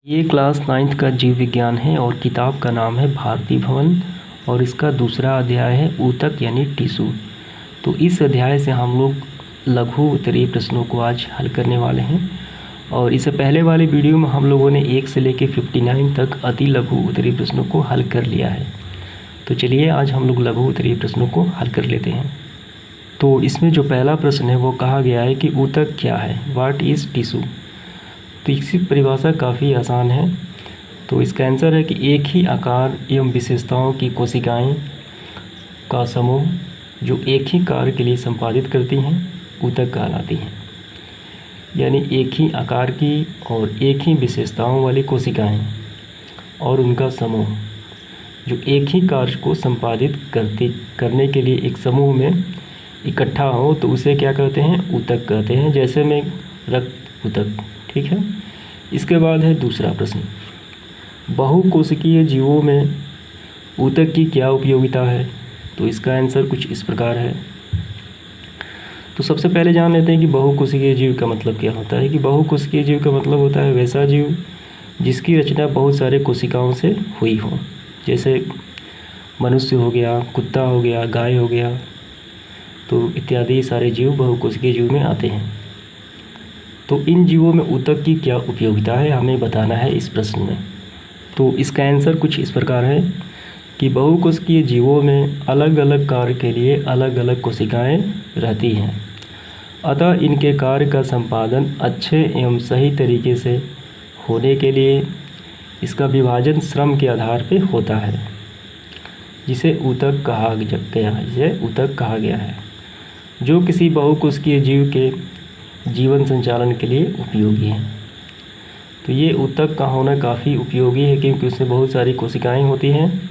ये class 9th का जीव विज्ञान है और किताब का नाम है भारती भवन और इसका दूसरा अध्याय है ऊतक यानी टिश्यू। तो इस अध्याय से हम लोग लघु उत्तरीय प्रश्नों को आज हल करने वाले हैं और इससे पहले वाले वीडियो में हम लोगों ने 1 से लेकर 59 तक अति लघु उत्तरीय प्रश्नों को हल कर लिया है। तो चलिए आज हम लोग लघु उत्तरीय प्रश्नों को हल कर लेते हैं। तो इसमें जो पहला प्रश्न है वो कहा गया है कि ऊतक क्या है, व्हाट इज़ टिश्यू। तो इसकी परिभाषा काफ़ी आसान है। तो इसका आंसर है कि एक ही आकार एवं विशेषताओं की कोशिकाएं का समूह जो एक ही कार्य के लिए संपादित करती हैं ऊतक कहलाती हैं। यानी एक ही आकार की और एक ही विशेषताओं वाली कोशिकाएं और उनका समूह जो एक ही कार्य को संपादित करने के लिए एक समूह में इकट्ठा हो तो उसे क्या कहते हैं, ऊतक कहते हैं। जैसे में रक्त ऊतक, ठीक है। इसके बाद है दूसरा प्रश्न, बहुकोशिकीय जीवों में ऊतक की क्या उपयोगिता है। तो इसका आंसर कुछ इस प्रकार है। तो सबसे पहले जान लेते हैं कि बहुकोशिकीय जीव का मतलब क्या होता है। कि बहुकोशिकीय जीव का मतलब होता है वैसा जीव जिसकी रचना बहुत सारे कोशिकाओं से हुई हो। जैसे मनुष्य हो गया, कुत्ता हो गया, गाय हो गया, तो इत्यादि सारे जीव बहुकोशिकीय जीव में आते हैं। तो इन जीवों में ऊतक की क्या उपयोगिता है हमें बताना है इस प्रश्न में। तो इसका आंसर कुछ इस प्रकार है कि बहुकोशिकीय जीवों में अलग अलग कार्य के लिए अलग अलग कोशिकाएं रहती हैं, अतः इनके कार्य का संपादन अच्छे एवं सही तरीके से होने के लिए इसका विभाजन श्रम के आधार पर होता है, जिसे ऊतक कहा गया है, जो किसी बहुकोशिकीय जीव के जीवन संचालन के लिए उपयोगी है। तो ये ऊतक का होना काफ़ी उपयोगी है क्योंकि उसमें बहुत सारी कोशिकाएं होती हैं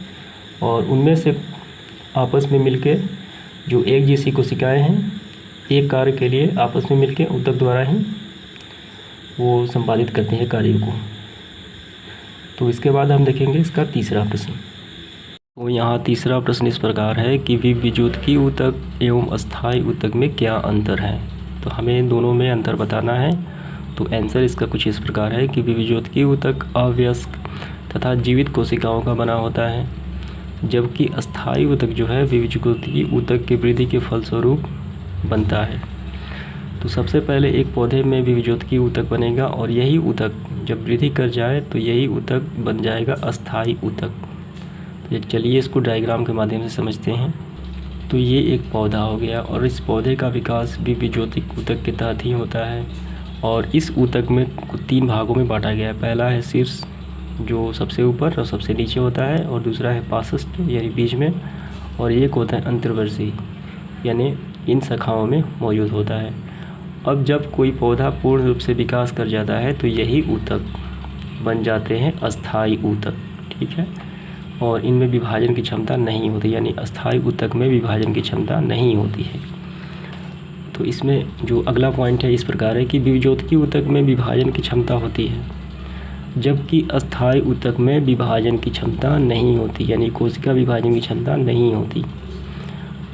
और उनमें से आपस में मिलकर जो एक जैसी कोशिकाएं हैं एक कार्य के लिए आपस में मिलकर ऊतक द्वारा ही वो संपादित करते हैं कार्यों को। तो इसके बाद हम देखेंगे इसका तीसरा प्रश्न। तो यहाँ तीसरा प्रश्न इस प्रकार है कि विविजोतकी ऊतक एवं अस्थायी ऊतक में क्या अंतर है। तो हमें दोनों में अंतर बताना है। तो आंसर इसका कुछ इस प्रकार है कि विविजोतकी ऊतक अवयस्क तथा जीवित कोशिकाओं का बना होता है, जबकि अस्थायी ऊतक जो है विविजोतकी ऊतक की वृद्धि के फलस्वरूप बनता है। तो सबसे पहले एक पौधे में विविजोतकी ऊतक बनेगा और यही ऊतक जब वृद्धि कर जाए तो यही ऊतक बन जाएगा अस्थायी ऊतक। तो चलिए इसको डायग्राम के माध्यम से समझते हैं। तो ये एक पौधा हो गया और इस पौधे का विकास विविजोतिक ऊतक के तहत ही होता है और इस ऊतक में 3 भागों में बांटा गया है। पहला है शीर्ष जो सबसे ऊपर और सबसे नीचे होता है, और दूसरा है पार्श्वस्थ यानी बीच में, और एक होता है अंतर्वर्षी यानी इन शाखाओं में मौजूद होता है। अब जब कोई पौधा पूर्ण रूप से विकास कर जाता है तो यही ऊतक बन जाते हैं अस्थायी ऊतक, ठीक है। और इनमें विभाजन की क्षमता नहीं होती, यानी अस्थायी ऊतक में विभाजन की क्षमता नहीं होती है। तो इसमें जो अगला पॉइंट है इस प्रकार है कि विविजोतकी ऊतक में विभाजन की क्षमता होती है, जबकि अस्थायी ऊतक में विभाजन की क्षमता नहीं होती, यानी कोशिका विभाजन की क्षमता नहीं होती।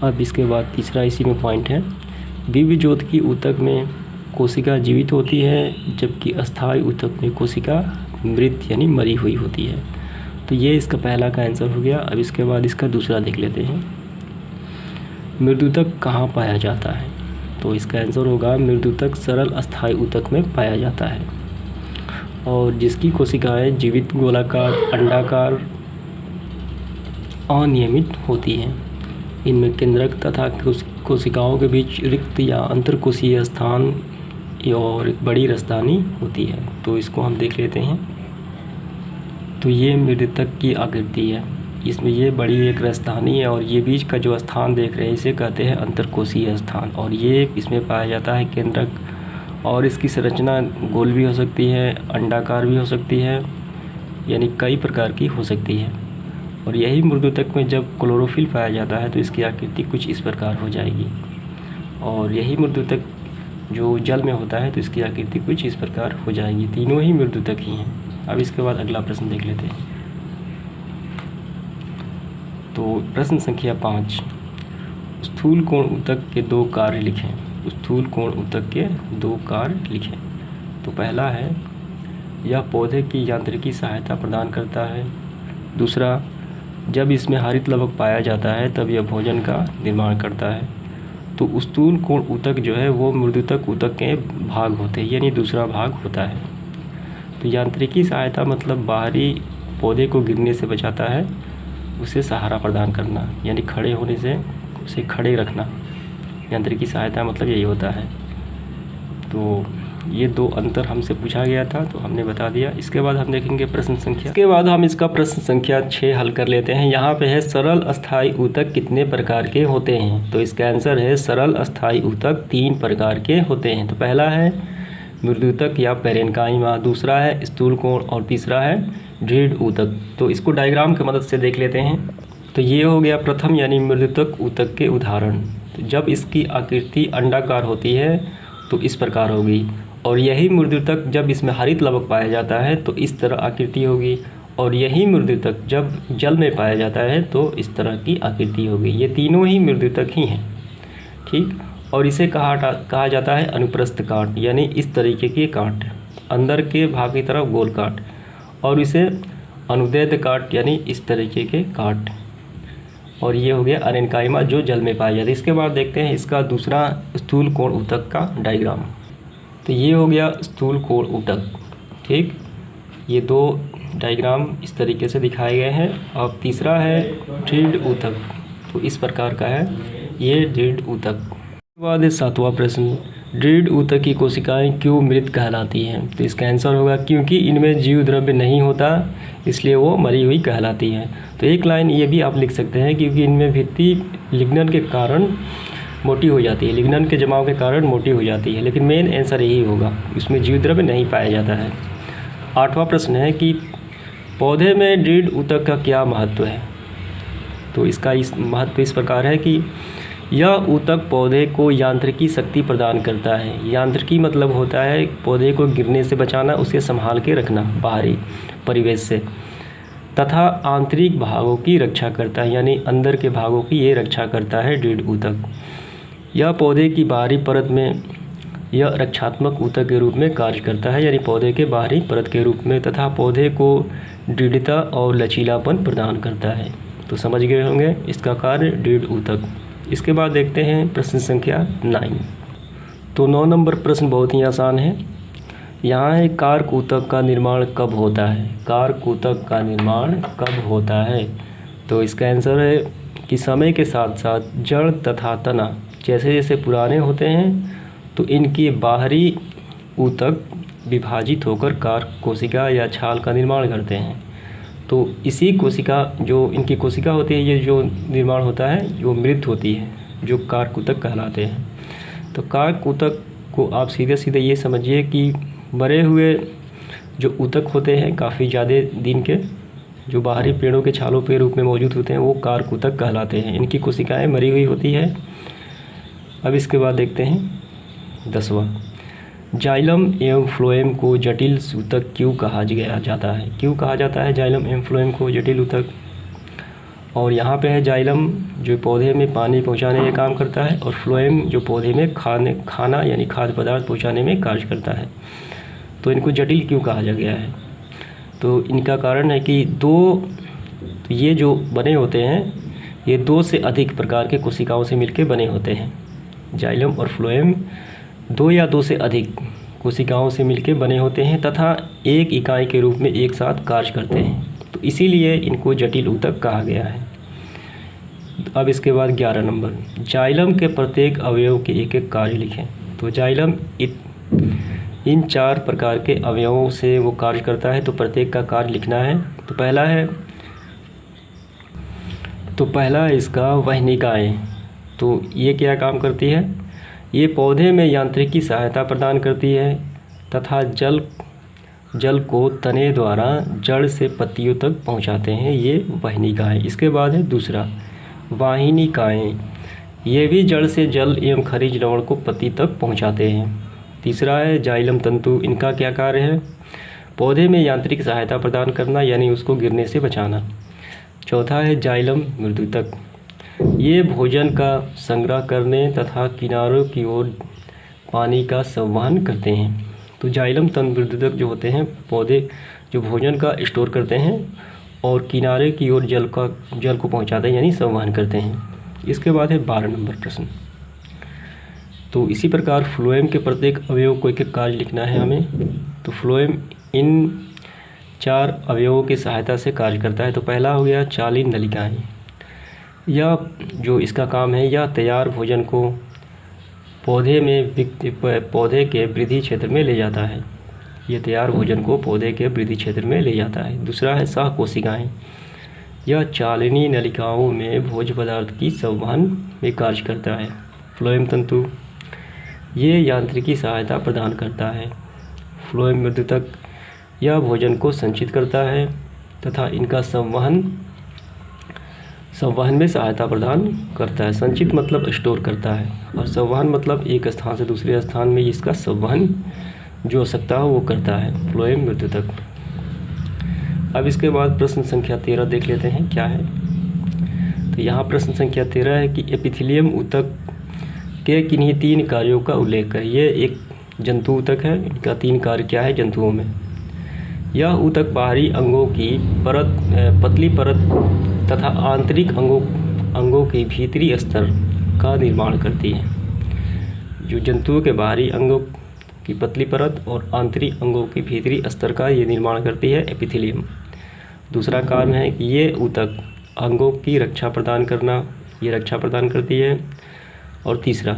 अब इसके बाद तीसरा इसी में पॉइंट है, विविजोतकी ऊतक में कोशिका जीवित होती है, जबकि अस्थायी ऊतक में कोशिका मृत यानी मरी हुई होती है। तो ये इसका पहला का आंसर हो गया। अब इसके बाद इसका दूसरा देख लेते हैं, मृदूतक कहाँ पाया जाता है। तो इसका आंसर होगा मृदूतक सरल अस्थायी ऊतक में पाया जाता है और जिसकी कोशिकाएं जीवित, गोलाकार, अंडाकार, अनियमित होती हैं। इनमें केंद्रक तथा कोशिकाओं के बीच रिक्त या अंतरकोशीय स्थान और बड़ी रसदानी होती है। तो इसको हम देख लेते हैं। तो ये मृदूतक की आकृति है, इसमें ये बड़ी एक रसदानी है और ये बीच का जो स्थान देख रहे हैं इसे कहते हैं अंतरकोशीय स्थान, और ये इसमें पाया जाता है केंद्रक। और इसकी संरचना गोल भी हो सकती है, अंडाकार भी हो सकती है, यानी कई प्रकार की हो सकती है। और यही मृदूतक में जब क्लोरोफिल पाया जाता है तो इसकी आकृति कुछ इस प्रकार हो जाएगी। और यही मृदूतक जो जल में होता है तो इसकी आकृति कुछ इस प्रकार हो जाएगी। तीनों ही मृदूतक ही हैं। अब इसके बाद अगला प्रश्न देख लेते हैं। तो प्रश्न संख्या 5, स्थूल कोण ऊतक के 2 कार्य लिखें। स्थूल कोण ऊतक के 2 कार्य लिखें। तो पहला है यह पौधे की यांत्रिकी सहायता प्रदान करता है। दूसरा, जब इसमें हरित लवक पाया जाता है तब यह भोजन का निर्माण करता है। तो स्थूल कोण ऊतक जो है वो मृदुतक ऊतक के भाग होते हैं, यानी दूसरा भाग होता है। तो यांत्रिकी सहायता मतलब बाहरी पौधे को गिरने से बचाता है, उसे सहारा प्रदान करना, यानी खड़े होने से उसे खड़े रखना। यांत्रिकी सहायता मतलब यही होता है। तो ये दो अंतर हमसे पूछा गया था, तो हमने बता दिया। इसके बाद हम देखेंगे प्रश्न संख्या। इसके बाद हम इसका प्रश्न संख्या 6 हल कर लेते हैं। यहाँ पे है सरल अस्थायी ऊतक कितने प्रकार के होते हैं? तो इसका आंसर है सरल अस्थायी ऊतक 3 प्रकार के होते हैं। तो पहला है मृदुतक या पेरेन्काइमा, दूसरा है स्थूल कोण और तीसरा है दृढ़ ऊतक। तो इसको डायग्राम की मदद से देख लेते हैं। तो ये हो गया प्रथम यानी मृदुतक ऊतक के उदाहरण। तो जब इसकी आकृति अंडाकार होती है तो इस प्रकार होगी, और यही मृदुतक जब इसमें हरित लवक पाया जाता है तो इस तरह आकृति होगी, और यही मृदुतक जब जल में पाया जाता है तो इस तरह की आकृति होगी। ये तीनों ही मृदुतक ही हैं, ठीक। और इसे कहा जाता है अनुप्रस्थ काट, यानी इस तरीके के काट, अंदर के भाग की तरफ गोल काट, और इसे अनुदैर्ध्य काट यानी इस तरीके के काट। और ये हो गया अरेन्काइमा जो जल में पाया जाता है। इसके बाद देखते हैं इसका दूसरा स्थूल कोण ऊतक का डायग्राम। तो ये हो गया स्थूल कोण ऊतक, ठीक। ये दो डायग्राम इस तरीके से दिखाए गए हैं। अब तीसरा है दृढ़ ऊतक, तो इस प्रकार का है ये दृढ़ ऊतक। उसके बाद 7वां प्रश्न, दृढ़ ऊतक की कोशिकाएं क्यों मृत कहलाती हैं? तो इसका आंसर होगा क्योंकि इनमें जीव द्रव्य नहीं होता, इसलिए वो मरी हुई कहलाती हैं। तो एक लाइन ये भी आप लिख सकते हैं, क्योंकि इनमें भित्ति लिग्नन के कारण मोटी हो जाती है, लिग्नन के जमाव के कारण मोटी हो जाती है, लेकिन मेन आंसर यही होगा, इसमें जीव द्रव्य नहीं पाया जाता है। 8वां प्रश्न है कि पौधे में दृढ़ ऊतक का क्या महत्व है? तो इसका महत्व इस प्रकार है कि यह ऊतक पौधे को यांत्रिकी शक्ति प्रदान करता है। यांत्रिकी मतलब होता है पौधे को गिरने से बचाना, उसे संभाल के रखना बाहरी परिवेश से, तथा आंतरिक भागों की रक्षा करता है, यानी अंदर के भागों की ये रक्षा करता है दृढ़ ऊतक। यह पौधे की बाहरी परत में यह रक्षात्मक ऊतक के रूप में कार्य करता है, यानी पौधे के बाहरी परत के रूप में, तथा पौधे को दृढ़ता और लचीलापन प्रदान करता है। तो समझ गए होंगे इसका कार्य दृढ़ ऊतक। इसके बाद देखते हैं प्रश्न संख्या 9। तो 9 नंबर प्रश्न बहुत ही आसान है। यहाँ है कार्क ऊतक का निर्माण कब होता है? कार्क ऊतक का निर्माण कब होता है? तो इसका आंसर है कि समय के साथ साथ जड़ तथा तना जैसे जैसे पुराने होते हैं तो इनके बाहरी ऊतक विभाजित होकर कार्क कोशिका या छाल का निर्माण करते हैं। तो इसी कोशिका जो इनकी कोशिका होती है, ये जो निर्माण होता है जो मृत होती है, जो कार्क ऊतक कहलाते हैं। तो कार्क ऊतक को आप सीधे सीधे ये समझिए कि मरे हुए जो ऊतक होते हैं काफ़ी ज़्यादा दिन के, जो बाहरी पेड़ों के छालों के रूप में मौजूद होते हैं, वो कार्क ऊतक कहलाते हैं। इनकी कोशिकाएं मरी हुई होती है। अब इसके बाद देखते हैं 10वां, जाइलम एवं फ्लोएम को जटिल ऊतक क्यों कहा जाता है? क्यों कहा जाता है जाइलम एवं फ्लोएम को जटिल ऊतक? और यहाँ पे है जाइलम जो पौधे में पानी पहुँचाने का काम करता है, और फ्लोएम जो पौधे में खाना यानी खाद्य पदार्थ पहुँचाने में कार्य करता है। तो इनको जटिल क्यों कहा गया है? तो इनका कारण है कि तो ये जो बने होते हैं ये 2 से अधिक प्रकार के कोशिकाओं से मिलकर बने होते हैं। जाइलम और फ्लोएम 2 या 2 से अधिक कोशिकाओं से मिलकर बने होते हैं तथा एक इकाई के रूप में एक साथ कार्य करते हैं, तो इसीलिए इनको जटिल ऊतक कहा गया है। अब इसके बाद 11 नंबर, जाइलम के प्रत्येक अवयव के एक एक कार्य लिखें। तो जाइलम इन 4 प्रकार के अवयवों से वो कार्य करता है, तो प्रत्येक का कार्य लिखना है। तो पहला है इसका वहनिकाएँ। तो ये क्या काम करती है? ये पौधे में यांत्रिकी सहायता प्रदान करती है तथा जल को तने द्वारा जड़ से पत्तियों तक पहुंचाते हैं, ये वहनिकाएँ। इसके बाद है दूसरा वाहिनिकाएँ, ये भी जड़ से जल एवं खनिज लवण को पत्ती तक पहुंचाते हैं। तीसरा है जाइलम तंतु, इनका क्या कार्य है? पौधे में यांत्रिक सहायता प्रदान करना, यानी उसको गिरने से बचाना। चौथा है जाइलम मृदुतक, ये भोजन का संग्रह करने तथा किनारों की ओर पानी का संवहन करते हैं। तो जाइलम तंतुविद्युतक जो होते हैं पौधे जो भोजन का स्टोर करते हैं और किनारे की ओर जल को पहुंचाते हैं यानी संवहन करते हैं। इसके बाद है 12 नंबर प्रश्न। तो इसी प्रकार फ्लोएम के प्रत्येक अवयव को एक एक कार्य लिखना है हमें। तो फ्लोएम इन 4 अवयवों की सहायता से कार्य करता है। तो पहला हो गया चालीन नलिकाएं, या जो इसका काम है या तैयार भोजन को पौधे के वृद्धि क्षेत्र में ले जाता है। ये तैयार भोजन को पौधे के वृद्धि क्षेत्र में ले जाता है। दूसरा है सहकोशिकाएं, यह चालनी नलिकाओं में भोज्य पदार्थ की संवहन में कार्य करता है। फ्लोएम तंतु ये यांत्रिकी सहायता प्रदान करता है। फ्लोएम विद्युतक यह भोजन को संचित करता है तथा इनका संवहन में सहायता प्रदान करता है। संचित मतलब स्टोर करता है और संवहन मतलब एक स्थान से दूसरे स्थान में इसका संवहन जो आवश्यकता हो वो करता है फ्लोएम विद्युतक। अब इसके बाद प्रश्न संख्या 13 देख लेते हैं क्या है। तो यहाँ प्रश्न संख्या 13 है कि एपिथेलियम ऊतक के किन्हीं 3 कार्यों का उल्लेख करें। ये एक जंतु ऊतक है, इनका 3 कार्य क्या है जंतुओं में। यह ऊतक बाहरी अंगों की पतली परत तथा आंतरिक अंगों के भीतरी स्तर का निर्माण करती है। जो जंतुओं के बाहरी अंगों की पतली परत और आंतरिक अंगों के भीतरी स्तर का ये निर्माण करती है एपिथेलियम। दूसरा कार्य है कि ये ऊतक अंगों की रक्षा प्रदान करती है। और तीसरा,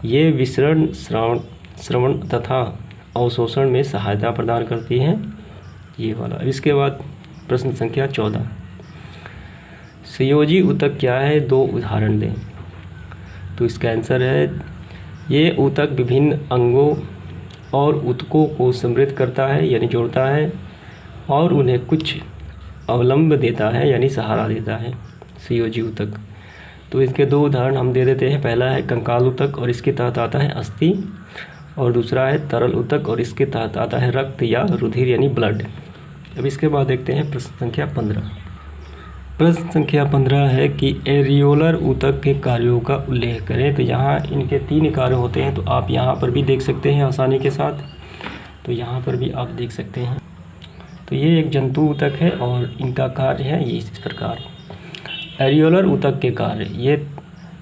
ये विसरण श्रवण तथा अवशोषण में सहायता प्रदान करती है, ये वाला। इसके बाद प्रश्न संख्या 14, संयोजी ऊतक क्या है, 2 उदाहरण दें। तो इसका आंसर है ये ऊतक विभिन्न अंगों और ऊतकों को समृद्ध करता है यानी जोड़ता है और उन्हें कुछ अवलंब देता है यानी सहारा देता है संयोजी ऊतक। तो इसके 2 उदाहरण हम दे देते हैं। पहला है कंकाल ऊतक और इसके तहत आता है अस्थि, और दूसरा है तरल ऊतक और इसके तहत आता है रक्त या रुधिर यानी ब्लड। अब इसके बाद देखते हैं प्रश्न संख्या 15। प्रश्न संख्या 15 है कि एरियोलर ऊतक के कार्यों का उल्लेख करें। तो यहाँ इनके 3 कार्य होते हैं, तो आप यहाँ पर भी देख सकते हैं आसानी के साथ। तो यहाँ पर भी आप देख सकते हैं। तो ये एक जंतु ऊतक है और इनका कार्य है ये इस प्रकार। एरियोलर ऊतक के कार्य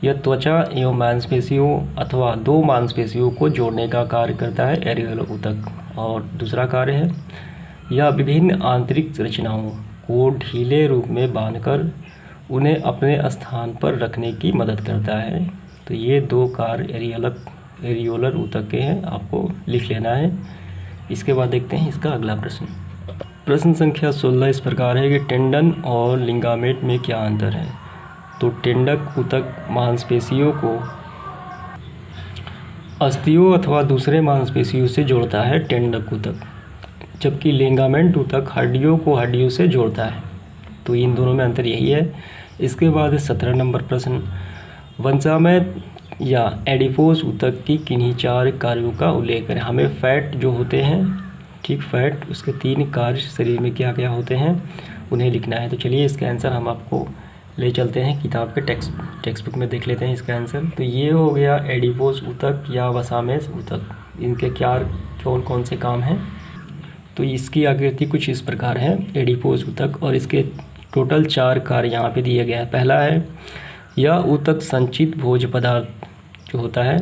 यह त्वचा एवं मांसपेशियों अथवा 2 मांसपेशियों को जोड़ने का कार्य करता है एरियोलर ऊतक। और दूसरा कार्य है यह विभिन्न आंतरिक रचनाओं को ढीले रूप में बांधकर उन्हें अपने स्थान पर रखने की मदद करता है। तो ये 2 कार्य एरियोलर ऊतक के हैं, आपको लिख लेना है। इसके बाद देखते हैं इसका अगला प्रश्न। प्रश्न संख्या 16 इस प्रकार है कि टेंडन और लिगामेंट में क्या अंतर है। तो टेंडक ऊतक मांसपेशियों को अस्थियों अथवा दूसरे मांसपेशियों से जोड़ता है टेंडक ऊतक, जबकि लिगामेंट ऊतक हड्डियों को हड्डियों से जोड़ता है। तो इन दोनों में अंतर यही है। इसके बाद 17 नंबर प्रश्न, वंशामय या एडिपोज ऊतक की किन्हीं 4 कार्यों का उल्लेख करें। हमें फैट जो होते हैं, ठीक, फैट, उसके 3 कार्य शरीर में क्या क्या होते हैं उन्हें लिखना है। तो चलिए इसका आंसर हम आपको ले चलते हैं किताब के टेक्स्ट बुक में देख लेते हैं इसका आंसर। तो ये हो गया एडिपोज ऊतक या वसामय ऊतक, इनके क्या कौन से काम हैं। तो इसकी आकृति कुछ इस प्रकार है एडिपोज ऊतक, और इसके टोटल 4 कार्य यहाँ पे दिए गए हैं। पहला है यह ऊतक संचित भोज्य पदार्थ जो होता है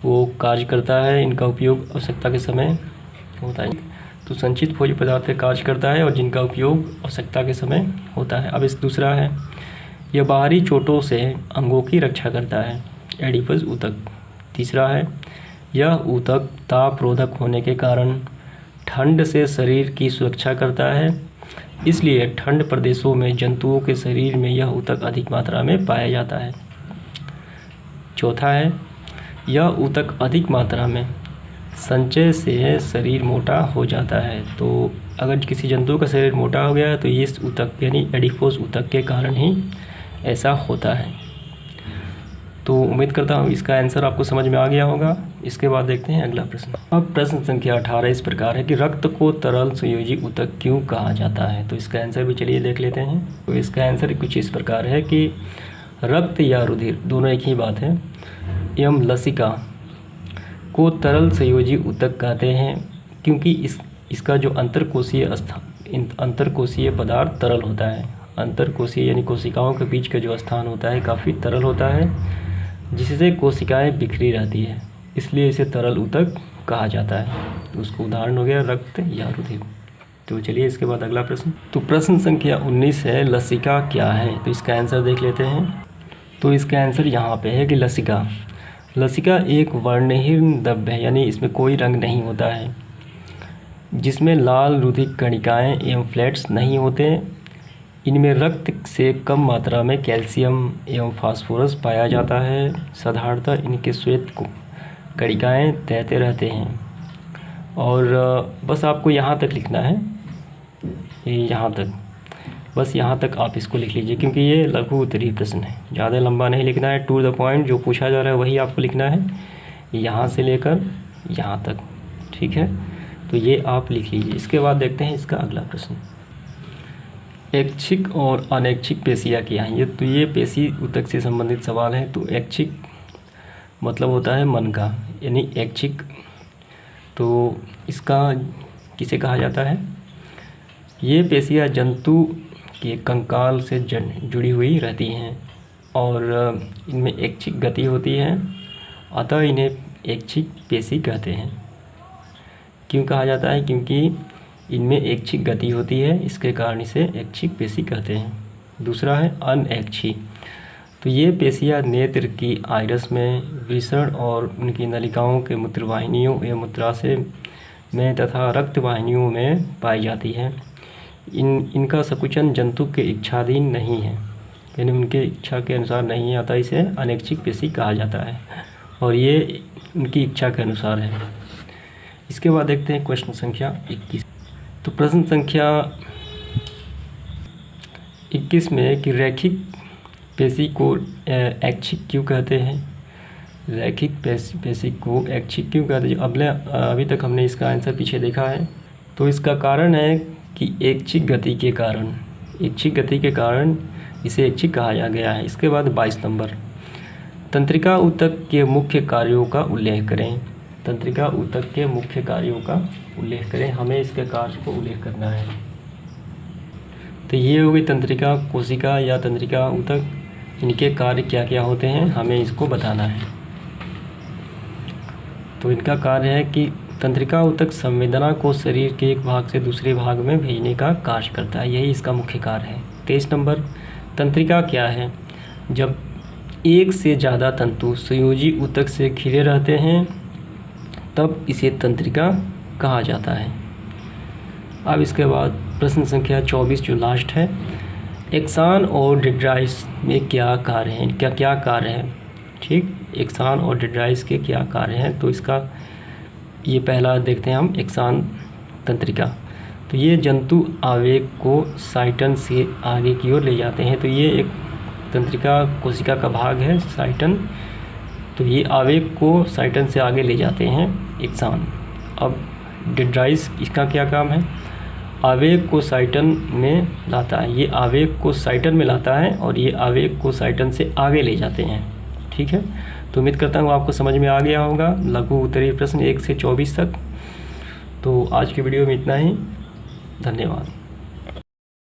वो कार्य करता है, इनका उपयोग आवश्यकता के समय होता है। तो संचित भोज्य पदार्थ का कार्य करता है और जिनका उपयोग आवश्यकता के समय होता है। अब इस दूसरा है यह बाहरी चोटों से अंगों की रक्षा करता है, एडिपोज ऊतक। तीसरा है यह ऊतक ताप रोधक होने के कारण ठंड से शरीर की सुरक्षा करता है, इसलिए ठंड प्रदेशों में जंतुओं के शरीर में यह ऊतक अधिक मात्रा में पाया जाता है। चौथा है यह ऊतक अधिक मात्रा में संचय से शरीर मोटा हो जाता है। तो अगर किसी जंतु का शरीर मोटा हो गया है तो इस ऊतक यानी एडिपोज ऊतक के कारण ही ऐसा होता है। तो उम्मीद करता हूँ इसका आंसर आपको समझ में आ गया होगा। इसके बाद देखते हैं अगला प्रश्न। अब प्रश्न संख्या 18 इस प्रकार है कि रक्त को तरल संयोजी ऊतक क्यों कहा जाता है। तो इसका आंसर भी चलिए देख लेते हैं। तो इसका आंसर कुछ इस प्रकार है कि रक्त या रुधिर दोनों एक ही बात है एवं लसिका को तरल संयोजी ऊतक कहते हैं क्योंकि इसका जो अंतरकोशीय पदार्थ तरल होता है। अंतरकोशीय यानी कोशिकाओं के बीच का जो स्थान होता है काफ़ी तरल होता है, जिससे कोशिकाएं बिखरी रहती है, इसलिए इसे तरल ऊतक कहा जाता है। उसका उदाहरण हो गया रक्त या रुधिर। तो चलिए इसके बाद अगला प्रश्न। तो प्रश्न संख्या 19 है, लसिका क्या है? तो इसका आंसर देख लेते हैं। तो इसका आंसर यहाँ पे है कि लसिका एक वर्णहीन द्रव्य है, यानी इसमें कोई रंग नहीं होता है, जिसमें लाल रुधिर कणिकाएँ एवं फ्लैट्स नहीं होते। इनमें रक्त से कम मात्रा में कैल्शियम एवं फास्फोरस पाया जाता है। साधारणतः इनके श्वेत कणिकाएँ तैरते रहते हैं। और बस आपको यहाँ तक लिखना है, यहाँ तक, बस यहाँ तक आप इसको लिख लीजिए, क्योंकि ये लघु उत्तरीय प्रश्न है, ज़्यादा लंबा नहीं लिखना है। टू द पॉइंट जो पूछा जा रहा है वही आपको लिखना है, यहाँ से लेकर यहाँ तक, ठीक है। तो ये आप लिख लीजिए। इसके बाद देखते हैं इसका अगला प्रश्न। ऐच्छिक और अनैच्छिक पेशियाँ क्या हैं? तो ये पेशी ऊतक से संबंधित सवाल है। तो ऐच्छिक मतलब होता है मन का, यानी ऐच्छिक तो इसका किसे कहा जाता है? ये पेशियाँ जंतु के कंकाल से जुड़ी हुई रहती हैं और इनमें ऐच्छिक गति होती है, अतः इन्हें ऐच्छिक पेशी कहते हैं। क्यों कहा जाता है? क्योंकि इनमें ऐच्छिक गति होती है, इसके कारण इसे ऐच्छिक पेशी कहते हैं। दूसरा है अनऐच्छिक। तो ये पेशियाँ नेत्र की आइरस में, वृषण और उनकी नलिकाओं के मूत्रवाहिनियों या मूत्राशय में तथा रक्त वाहिनियों में पाई जाती है। इनका संकुचन जंतु के इच्छाधीन नहीं है, यानी उनके इच्छा के अनुसार नहीं आता, इसे अनैच्छिक पेशी कहा जाता है और ये उनकी इच्छा के अनुसार है। इसके बाद देखते हैं क्वेश्चन संख्या 21। तो प्रश्न संख्या 21 में कि रैखिक पेशी को ऐच्छिक क्यों कहते हैं? रैखिक पेशी को ऐच्छिक क्यों कहते हैं? अभी तक हमने इसका आंसर पीछे देखा है। तो इसका कारण है कि ऐच्छिक गति के कारण इसे ऐच्छिक कहा गया है। इसके बाद 22 नंबर, तंत्रिका ऊतक के मुख्य कार्यों का उल्लेख करें। तंत्रिका ऊतक के मुख्य कार्यों का उल्लेख करें, हमें इसके कार्य को उल्लेख करना है। तो ये हो गई तंत्रिका कोशिका या तंत्रिका ऊतक, इनके कार्य क्या क्या होते हैं हमें इसको बताना है। तो इनका कार्य है कि तंत्रिका ऊतक संवेदना को शरीर के एक भाग से दूसरे भाग में भेजने का कार्य करता है, यही इसका मुख्य कार्य है। 23 नंबर, तंत्रिका क्या है? जब एक से ज़्यादा तंतु संयोजी ऊतक से घिरे रहते हैं तब इसे तंत्रिका कहा जाता है। अब इसके बाद प्रश्न संख्या 24 जो लास्ट है, एक्सान और डेंड्राइट्स में क्या कार्य हैं? क्या कार्य है? ठीक, एक्सान और डेंड्राइट्स के क्या कार्य हैं? तो इसका ये पहला देखते हैं हम, एक्सान तंत्रिका। तो ये जंतु आवेग को साइटन से आगे की ओर ले जाते हैं। तो ये एक तंत्रिका कोशिका का भाग है साइटन, तो ये आवेग को साइटन से आगे ले जाते हैं एक्सान। अब डेंड्राइट्स, इसका क्या काम है? आवेग को साइटन में लाता है, ये आवेग को साइटन में लाता है और ये आवेग को साइटन से आगे ले जाते हैं। ठीक है, तो उम्मीद करता हूँ आपको समझ में आ गया होगा लघु उत्तरीय प्रश्न 1 से 24 तक। तो आज की वीडियो में इतना ही, धन्यवाद।